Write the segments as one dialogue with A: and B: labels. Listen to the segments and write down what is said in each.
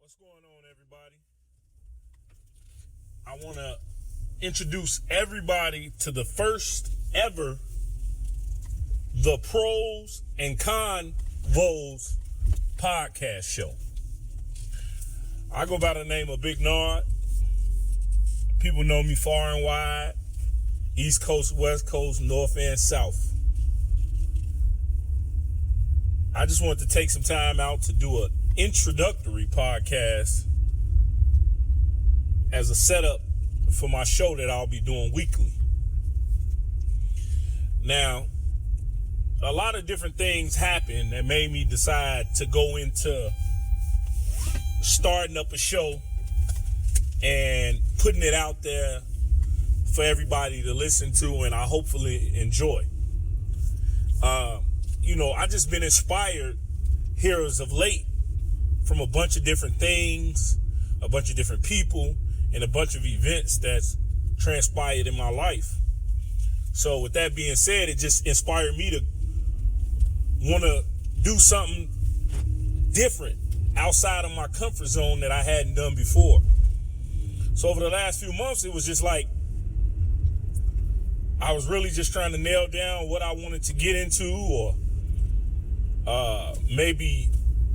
A: What's going on, everybody? I want to introduce everybody to the first ever The Pros and Convos podcast show. I go by the name of Big Nard. People know me far and wide, East Coast, West Coast, North and South. I just wanted to take some time out to do an introductory podcast as a setup for my show that I'll be doing weekly. Now, a lot of different things happened that made me decide to go into starting up a show and putting it out there for everybody to listen to and I hopefully enjoy. I just been inspired here as of late from a bunch of different things, a bunch of different people, and a bunch of events that's transpired in my life. So with that being said, it just inspired me to want to do something different outside of my comfort zone that I hadn't done before. So over the last few months, it was just like I was really just trying to nail down what I wanted to get into or maybe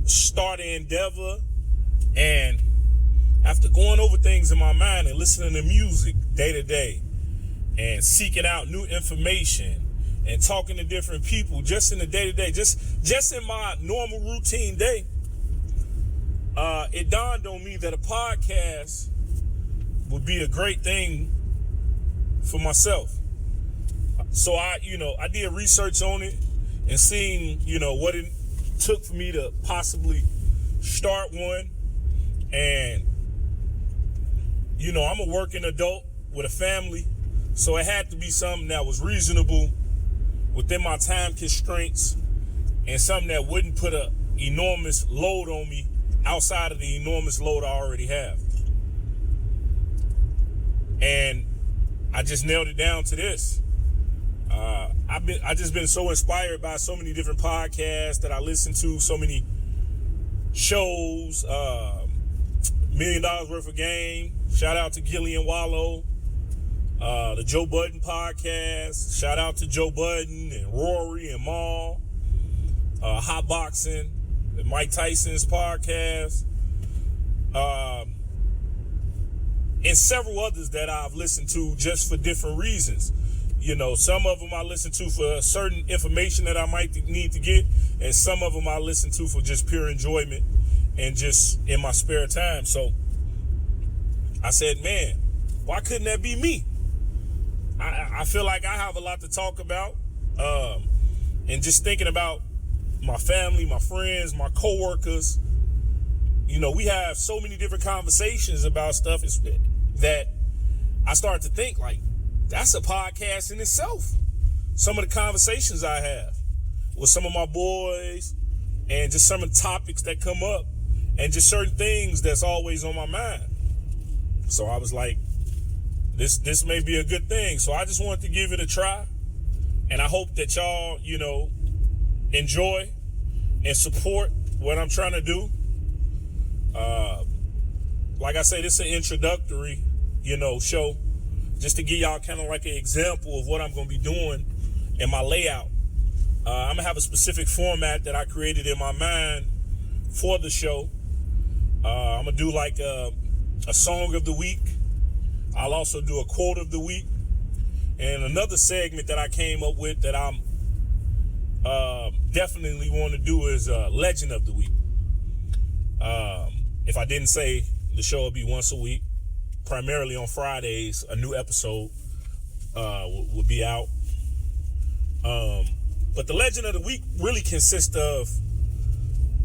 A: start an endeavor. And after going over things in my mind and listening to music day to day and seeking out new information and talking to different people just in the day to day, just in my normal routine day, it dawned on me that a podcast would be a great thing for myself. So I did research on it and seen, what it took for me to possibly start one. And, I'm a working adult with a family, so it had to be something that was reasonable within my time constraints and something that wouldn't put an enormous load on me outside of the enormous load I already have. And I just nailed it down to this. I just been so inspired by so many different podcasts that I listen to, so many shows, $1 Million Worth of Game. Shout out to Gillian Wallow. The Joe Budden podcast. Shout out to Joe Budden and Rory and Maul. Hot Boxing, Mike Tyson's podcast. And several others that I've listened to just for different reasons. Some of them I listen to for certain information that I might need to get, and some of them I listen to for just pure enjoyment and just in my spare time. So I said, man, why couldn't that be me? I feel like I have a lot to talk about, and just thinking about my family, my friends, my coworkers. We have so many different conversations about stuff that I start to think like, that's a podcast in itself. Some of the conversations I have with some of my boys and just some of the topics that come up and just certain things that's always on my mind. So I was like, this may be a good thing. So I just wanted to give it a try. And I hope that y'all, enjoy and support what I'm trying to do. Like I say, this is an introductory, show. Just to give y'all kind of like an example of what I'm going to be doing in my layout. I'm going to have a specific format that I created in my mind for the show. I'm going to do like a song of the week. I'll also do a quote of the week. And another segment that I came up with that I'm definitely want to do is Legend of the Week. If I didn't say, the show will be once a week. Primarily on Fridays, a new episode will be out. But the Legend of the Week really consists of,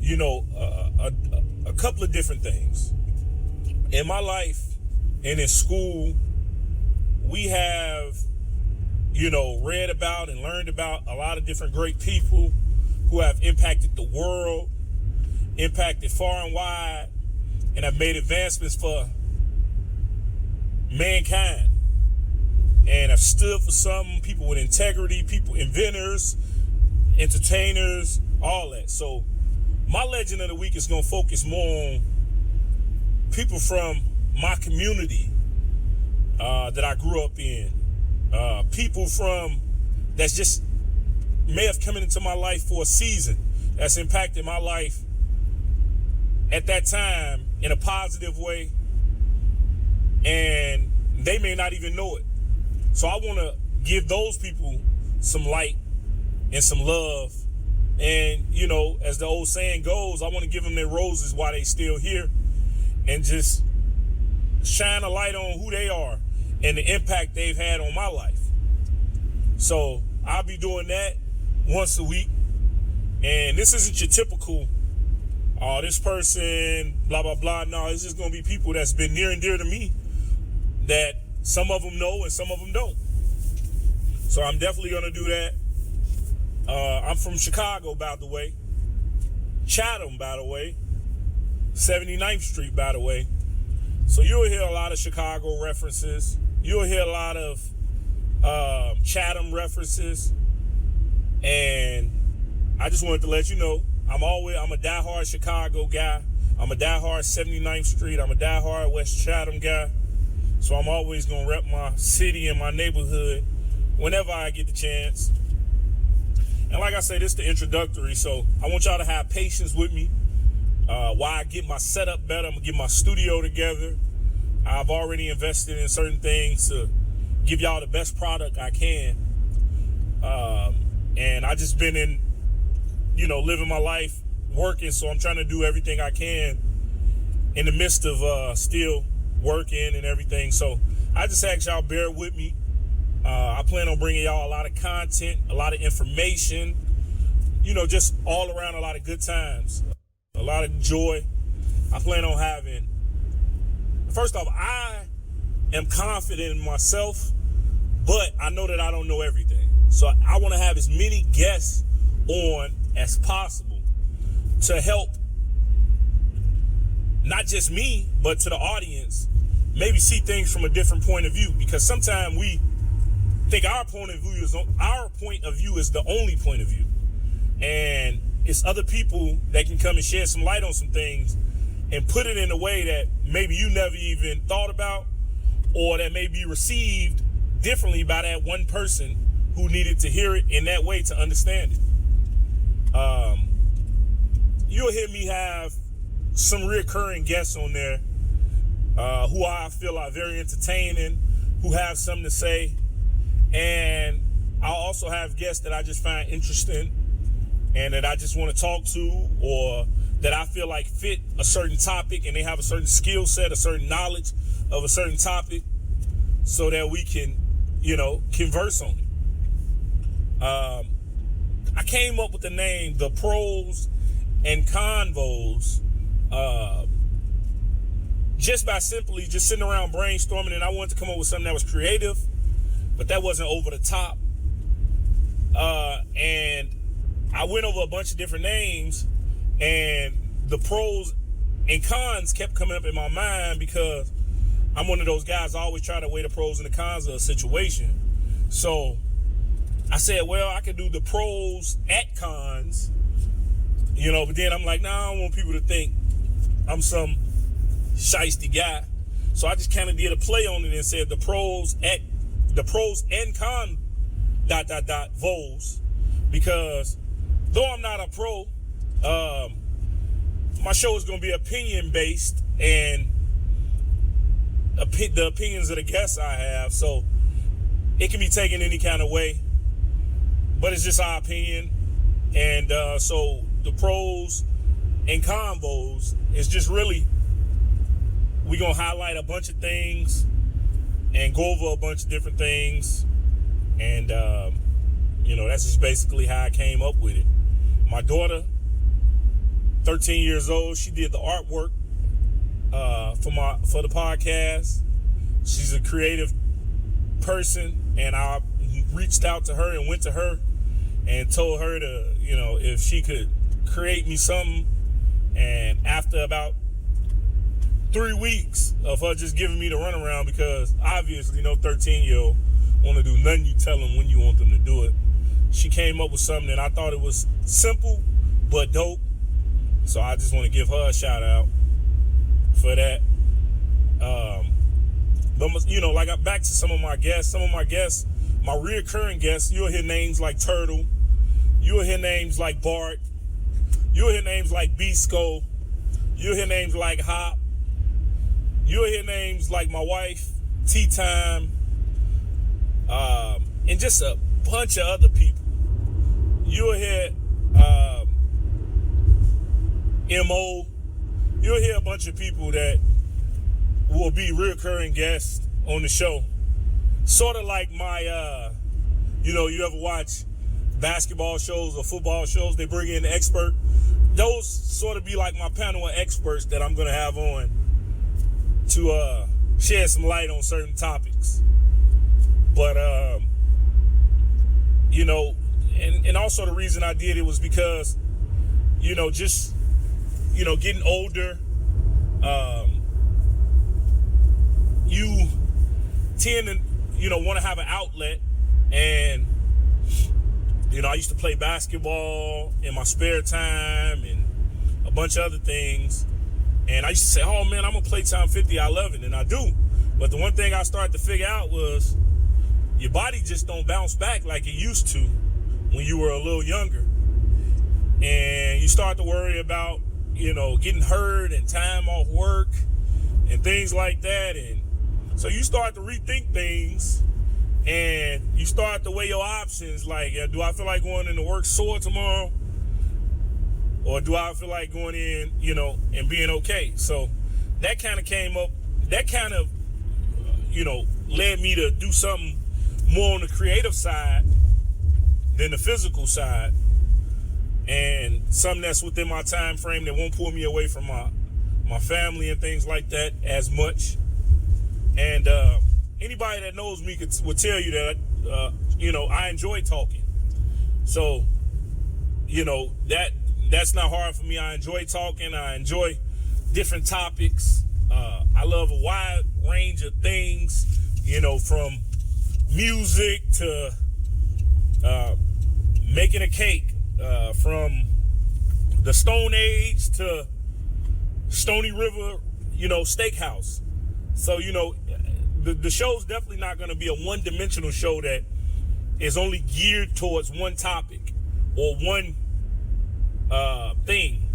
A: a couple of different things. In my life and in school, we have, read about and learned about a lot of different great people who have impacted the world, impacted far and wide, and have made advancements for mankind and have stood for something. People with integrity, people, inventors, entertainers, all that. So my Legend of the Week is going to focus more on people from my community that I grew up in, people from that's just may have come into my life for a season that's impacted my life at that time in a positive way, and they may not even know it. So I want to give those people some light and some love. And, you know, as the old saying goes, I want to give them their roses while they still here and just shine a light on who they are and the impact they've had on my life. So I'll be doing that once a week. And this isn't your typical, this person, blah, blah, blah. No, it's just going to be people that's been near and dear to me that some of them know and some of them don't. So I'm definitely going to do that. I'm from Chicago, by the way. Chatham, by the way. 79th Street, by the way. So you'll hear a lot of Chicago references. You'll hear a lot of Chatham references. And I just wanted to let you know, I'm a diehard Chicago guy. I'm a diehard 79th Street. I'm a diehard West Chatham guy. So I'm always going to rep my city and my neighborhood whenever I get the chance. And like I say, this is the introductory, so I want y'all to have patience with me while I get my setup better. I'm going to get my studio together. I've already invested in certain things to give y'all the best product I can. And I just been living my life, working, so I'm trying to do everything I can in the midst of still working and everything. So I just ask y'all bear with me. I plan on bringing y'all a lot of content, a lot of information, just all around a lot of good times, a lot of joy. I plan on having, first off, I am confident in myself, but I know that I don't know everything. So I want to have as many guests on as possible to help not just me, but to the audience, maybe see things from a different point of view, because sometimes we think our point of view is the only point of view, and it's other people that can come and shed some light on some things and put it in a way that maybe you never even thought about, or that may be received differently by that one person who needed to hear it in that way to understand it. You'll hear me have some recurring guests on there who I feel are very entertaining, who have something to say. And I'll also have guests that I just find interesting and that I just want to talk to, or that I feel like fit a certain topic and they have a certain skill set, a certain knowledge of a certain topic, so that we can, converse on it. I came up with the name, The Pros and Convos, just by simply just sitting around brainstorming, and I wanted to come up with something that was creative, but that wasn't over the top. And I went over a bunch of different names, and the pros and cons kept coming up in my mind, because I'm one of those guys, I always try to weigh the pros and the cons of a situation. So I said, well, I could do the pros at cons, but then I'm like, nah, I don't want people to think I'm some shiesty guy. So I just kind of did a play on it and said the pros and con ... Vos, because though I'm not a pro, my show is going to be opinion based, and the opinions of the guests I have, so it can be taken any kind of way, but it's just our opinion. And so the pros and convos is just really, we're going to highlight a bunch of things and go over a bunch of different things. And, that's just basically how I came up with it. My daughter, 13 years old, she did the artwork for the podcast. She's a creative person, and I reached out to her and went to her and told her to, if she could create me something. And after about 3 weeks of her just giving me the runaround, because obviously no 13-year-old want to do nothing you tell them when you want them to do it, she came up with something, and I thought it was simple but dope. So I just want to give her a shout out for that. But you know, like back to some of my guests, my reoccurring guests, you'll hear names like Turtle, you'll hear names like Bart, you'll hear names like Bisco, you'll hear names like Hop, you'll hear names like my wife, Tea Time, and just a bunch of other people. You'll hear MO. You'll hear a bunch of people that will be recurring guests on the show. Sort of like my, you ever watch basketball shows or football shows, they bring in an expert. Those sort of be like my panel of experts that I'm going to have on to shed some light on certain topics. But, and also the reason I did it was because, getting older, you tend to, want to have an outlet. And, I used to play basketball in my spare time and a bunch of other things. And I used to say, oh man, I'm going to play time 50. I love it. And I do. But the one thing I started to figure out was your body just don't bounce back like it used to when you were a little younger. And you start to worry about, getting hurt and time off work and things like that. And so you start to rethink things and you start to weigh your options. Like, do I feel like going into work sore tomorrow? Or do I feel like going in, and being okay? So that kind of came up, led me to do something more on the creative side than the physical side. And something that's within my time frame that won't pull me away from my family and things like that as much. And anybody that knows me would tell you that, I enjoy talking. So, that's not hard for me. I enjoy talking. I enjoy different topics. I love a wide range of things, from music to making a cake, from the Stone Age to Stony River, steakhouse. So, the show's definitely not going to be a one-dimensional show that is only geared towards one topic or one thing.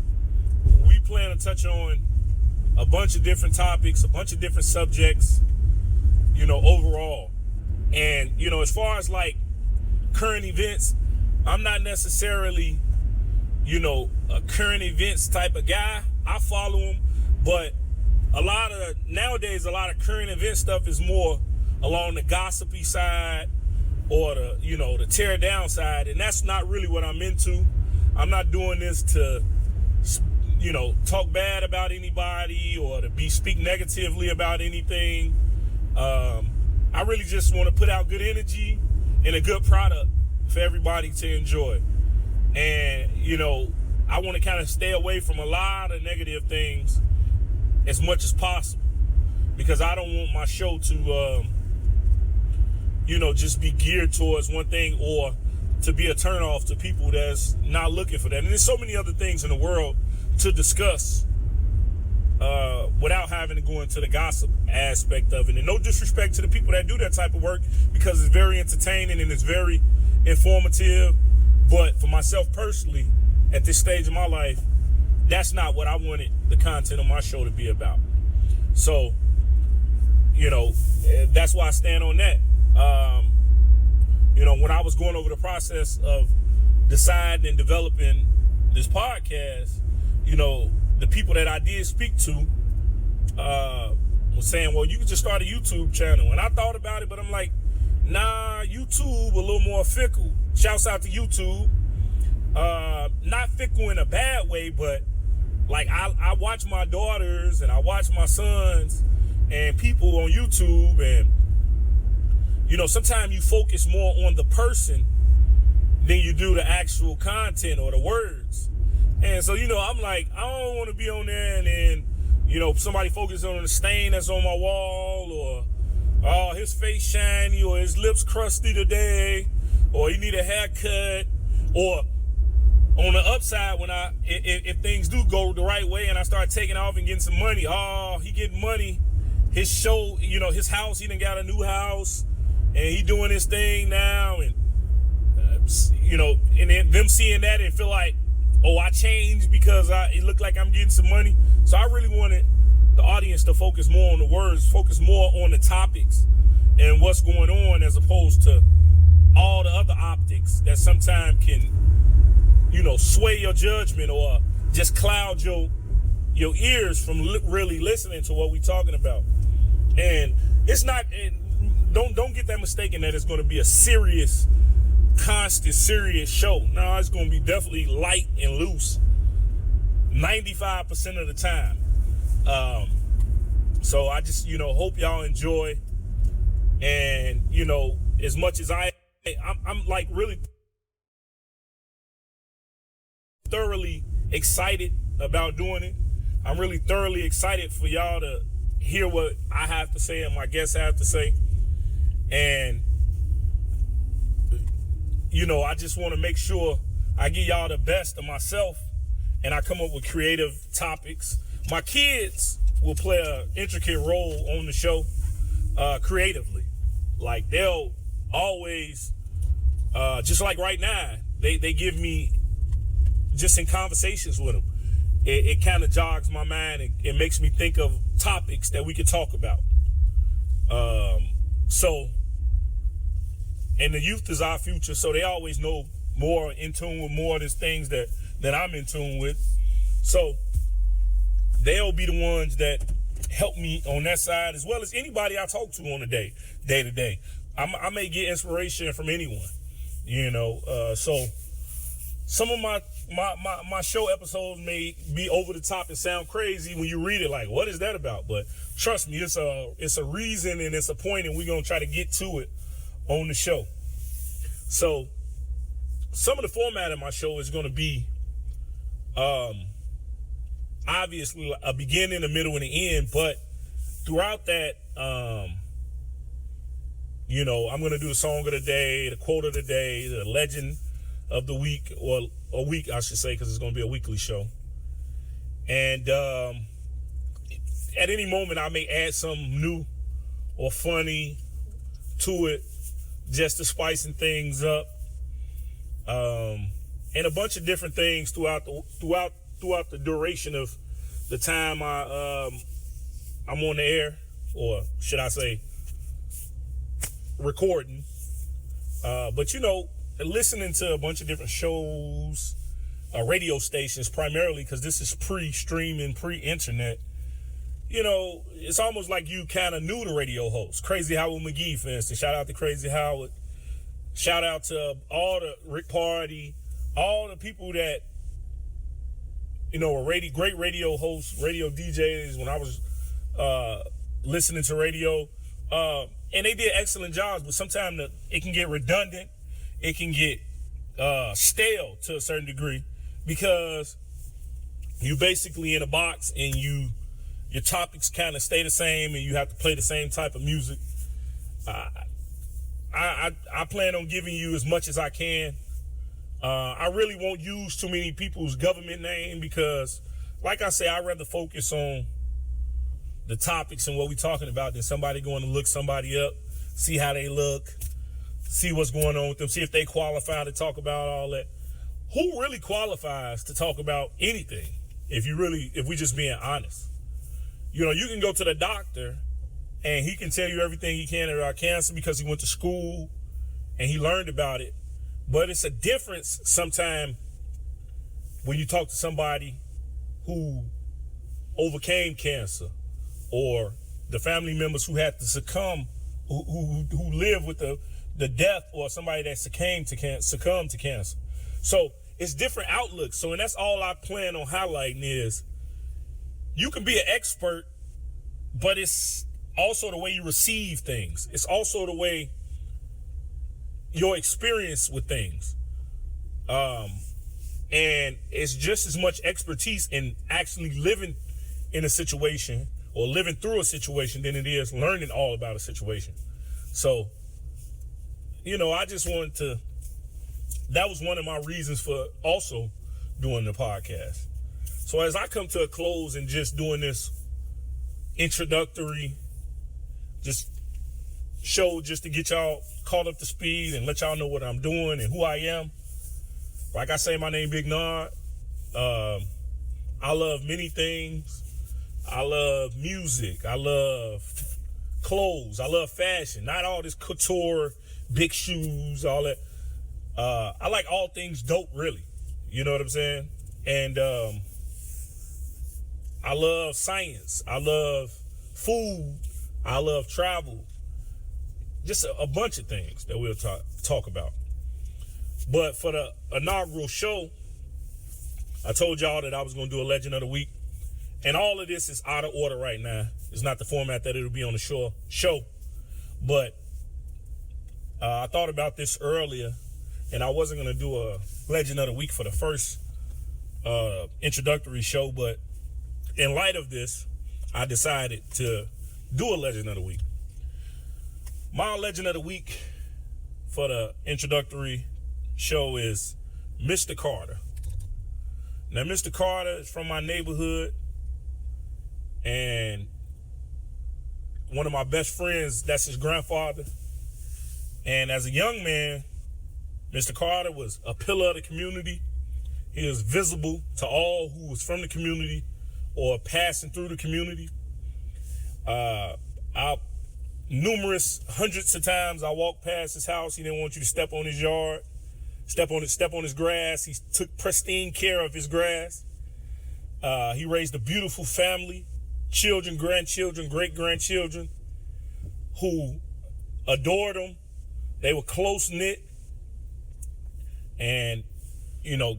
A: We plan to touch on a bunch of different topics, a bunch of different subjects, overall. And, as far as like current events, I'm not necessarily, a current events type of guy. I follow them, but nowadays, a lot of current event stuff is more along the gossipy side or the tear down side. And that's not really what I'm into. I'm not doing this to, talk bad about anybody or to speak negatively about anything. I really just want to put out good energy and a good product for everybody to enjoy. And, I want to kind of stay away from a lot of negative things as much as possible, because I don't want my show to, just be geared towards one thing or to be a turnoff to people that's not looking for that. And there's so many other things in the world to discuss without having to go into the gossip aspect of it. And no disrespect to the people that do that type of work, because it's very entertaining and it's very informative. But for myself personally, at this stage of my life, that's not what I wanted the content of my show to be about. So, that's why I stand on that. When I was going over the process of deciding and developing this podcast, the people that I did speak to was saying, well, you could just start a YouTube channel. And I thought about it, but I'm like, nah, YouTube a little more fickle. Shouts out to YouTube. Not fickle in a bad way, but like I watch my daughters and I watch my sons and people on YouTube, and sometimes you focus more on the person than you do the actual content or the words. And so, I'm like, I don't want to be on there and then, somebody focuses on the stain that's on my wall, or, oh, his face shiny, or his lips crusty today, or he need a haircut, or on the upside, when if things do go the right way and I start taking off and getting some money, oh, he getting money, his show, his house, he done got a new house, and he doing his thing now, and and then them seeing that and feel like, oh, I changed because it looked like I'm getting some money. So I really wanted the audience to focus more on the words, focus more on the topics and what's going on, as opposed to all the other optics that sometimes can, sway your judgment or just cloud your ears from really listening to what we're talking about. And it's not, don't get that mistaken that it's going to be a serious, constant, serious show. No, it's going to be definitely light and loose 95% of the time. So I just, hope y'all enjoy. And, as much as I'm like really thoroughly excited about doing it. I'm really thoroughly excited for y'all to hear what I have to say and my guests have to say. And, I just want to make sure I give y'all the best of myself and I come up with creative topics. My kids will play an intricate role on the show creatively. Like, they'll always, just like right now, they give me, just in conversations with them, it kind of jogs my mind and it makes me think of topics that we could talk about. And the youth is our future, so they always know more, in tune with more of these things that I'm in tune with. So they'll be the ones that help me on that side, as well as anybody I talk to on a day to day. I may get inspiration from anyone, so some of my show episodes may be over the top and sound crazy when you read it, like, what is that about? But trust me, it's a reason and it's a point, and we're going to try to get to it on the show. So some of the format of my show is going to be obviously a beginning, a middle, and an end, but throughout that, I'm going to do the song of the day, the quote of the day, the legend of the week, or a week, I should say, because it's going to be a weekly show. And at any moment, I may add something new or funny to it, just to spicing things up, and a bunch of different things throughout the duration of the time I'm on the air, or should I say, recording. But listening to a bunch of different shows, radio stations primarily, because this is pre-streaming, pre-internet. It's almost like you kind of knew the radio host. Crazy Howard McGee, for instance. Shout out to Crazy Howard. Shout out to all the Rick Party, all the people that, were great radio hosts, radio DJs when I was listening to radio. And they did excellent jobs, but sometimes it can get redundant. It can get stale to a certain degree, because you basically in a box and your topics kind of stay the same and you have to play the same type of music. I plan on giving you as much as I can. I really won't use too many people's government name because, like I say, I'd rather focus on the topics and what we're talking about than somebody going to look somebody up, see how they look, see what's going on with them, see if they qualify to talk about all that. Who really qualifies to talk about anything if we just being honest? You can go to the doctor and he can tell you everything he can about cancer because he went to school and he learned about it. But it's a difference sometimes when you talk to somebody who overcame cancer, or the family members who had to succumb, who live with the death, or somebody that succumbed to cancer. So it's different outlooks. So, and that's all I plan on highlighting is you can be an expert, but it's also the way you receive things. It's also the way your experience with things. And it's just as much expertise in actually living in a situation or living through a situation than it is learning all about a situation. So, I just wanted to, that was one of my reasons for also doing the podcast. So as I come to a close and just doing this introductory just show just to get y'all caught up to speed and let y'all know what I'm doing and who I am. Like I say, my name Big Nard. I love many things. I love music. I love clothes. I love fashion. Not all this couture, big shoes, all that. I like all things dope, really. You know what I'm saying? And I love science. I love food. I love travel. Just a bunch of things that we'll talk about. But for the inaugural show, I told y'all that I was going to do a Legend of the Week. And all of this is out of order right now. It's not the format that it'll be on the show. But I thought about this earlier, and I wasn't going to do a Legend of the Week for the first introductory show. But in light of this, I decided to do a Legend of the Week. My Legend of the Week for the introductory show is Mr. Carter. Now, Mr. Carter is from my neighborhood, and one of my best friends, that's his grandfather. And as a young man, Mr. Carter was a pillar of the community. He was visible to all who was from the community or passing through the community. Numerous hundreds of times I walked past his house. He didn't want you to step on his yard, step on his grass. He took pristine care of his grass. He raised a beautiful family, children, grandchildren, great-grandchildren who adored him. They were close-knit. And, you know,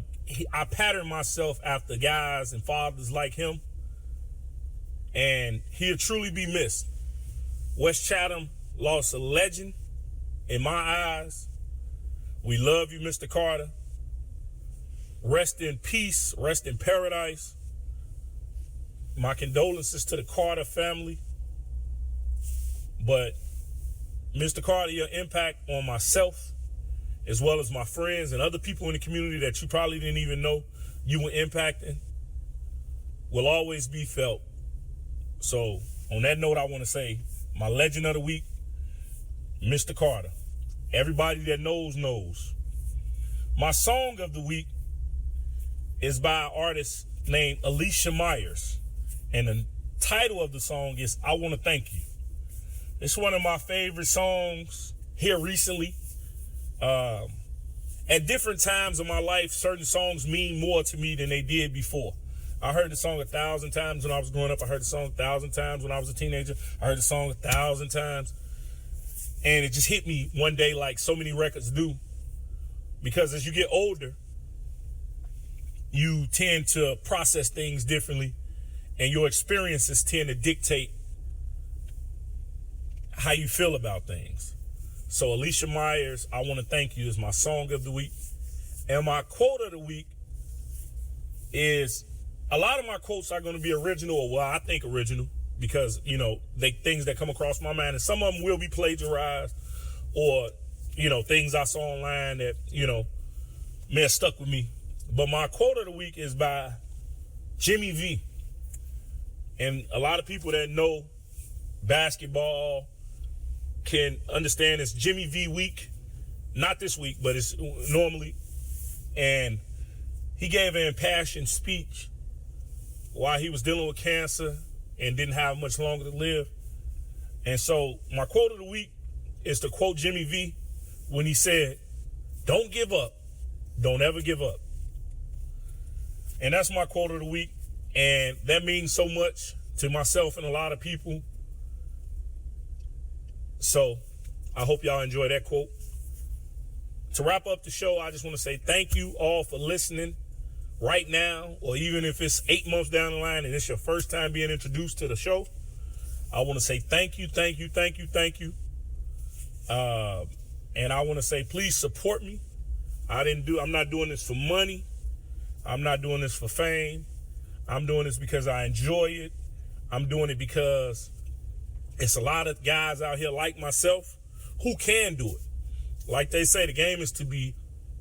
A: I patterned myself after guys and fathers like him. And he'll truly be missed. West Chatham lost a legend in my eyes. We love you, Mr. Carter. Rest in peace. Rest in paradise. My condolences to the Carter family. But Mr. Carter, your impact on myself, as well as my friends and other people in the community that you probably didn't even know you were impacting, will always be felt. So on that note, I want to say my Legend of the Week, Mr. Carter. Everybody that knows. My Song of the Week is by an artist named Alicia Myers. And the title of the song is I Want to Thank You. It's one of my favorite songs here recently. At different times in my life, certain songs mean more to me than they did before. I heard the song 1,000 times when I was growing up. I heard the song 1,000 times when I was a teenager. I heard the song 1,000 times. And it just hit me one day like so many records do. Because as you get older, you tend to process things differently. And your experiences tend to dictate how you feel about things. So Alicia Myers, I Want to Thank You is my Song of the Week. And my quote of the week is, a lot of my quotes are going to be original, or well, I think original, because, you know, they things that come across my mind, and some of them will be plagiarized, or, you know, things I saw online that, you know, may have stuck with me. But my quote of the week is by Jimmy V. And a lot of people that know basketball can understand it's Jimmy V week. Not this week, but it's normally. And he gave an impassioned speech while he was dealing with cancer and didn't have much longer to live. And so my quote of the week is to quote Jimmy V when he said, "Don't give up. Don't ever give up." And that's my quote of the week. And that means so much to myself and a lot of people. So I hope y'all enjoy that quote. To wrap up the show, I just want to say thank you all for listening right now, or even if it's 8 months down the line and it's your first time being introduced to the show. I want to say thank you. And I want to say, please support me. I'm not doing this for money. I'm not doing this for fame. I'm doing this because I enjoy it. I'm doing it because it's a lot of guys out here like myself who can do it. Like they say, the game is to be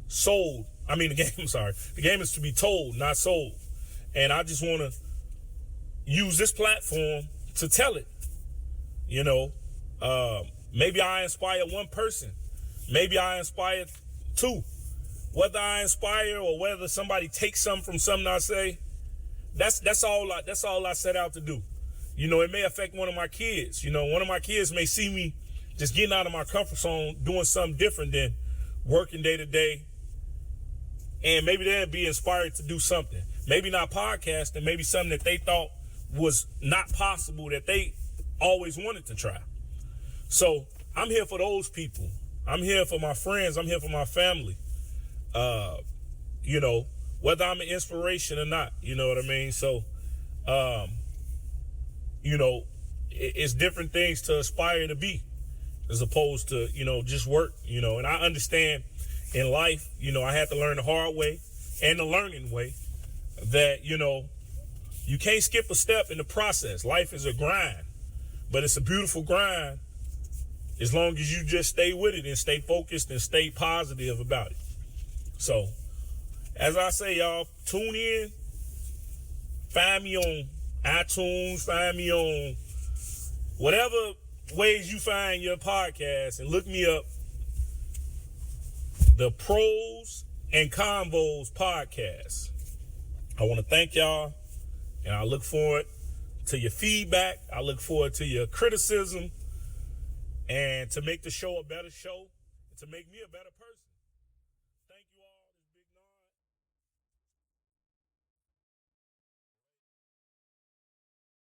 A: sold. The game is to be told, not sold. And I just want to use this platform to tell it. You know, Maybe I inspire one person. Maybe I inspire two. Whether I inspire or whether somebody takes something from something I say, that's all I set out to do. You know, it may affect one of my kids. You know, one of my kids may see me just getting out of my comfort zone, doing something different than working day to day. And maybe they'll be inspired to do something. Maybe not podcasting, maybe something that they thought was not possible that they always wanted to try. So I'm here for those people. I'm here for my friends. I'm here for my family. You know, whether I'm an inspiration or not, you know what I mean? So, you know, it's different things to aspire to be as opposed to, you know, just work, you know. And I understand in life, you know, I had to learn the hard way and the learning way that, you know, you can't skip a step in the process. Life is a grind, but it's a beautiful grind as long as you just stay with it and stay focused and stay positive about it. So, as I say, y'all, tune in. Find me on iTunes. Find me on whatever ways you find your podcast and look me up. The Pros and Convos podcast. I want to thank y'all, and I look forward to your feedback. I look forward to your criticism, and to make the show a better show, and to make me a better person.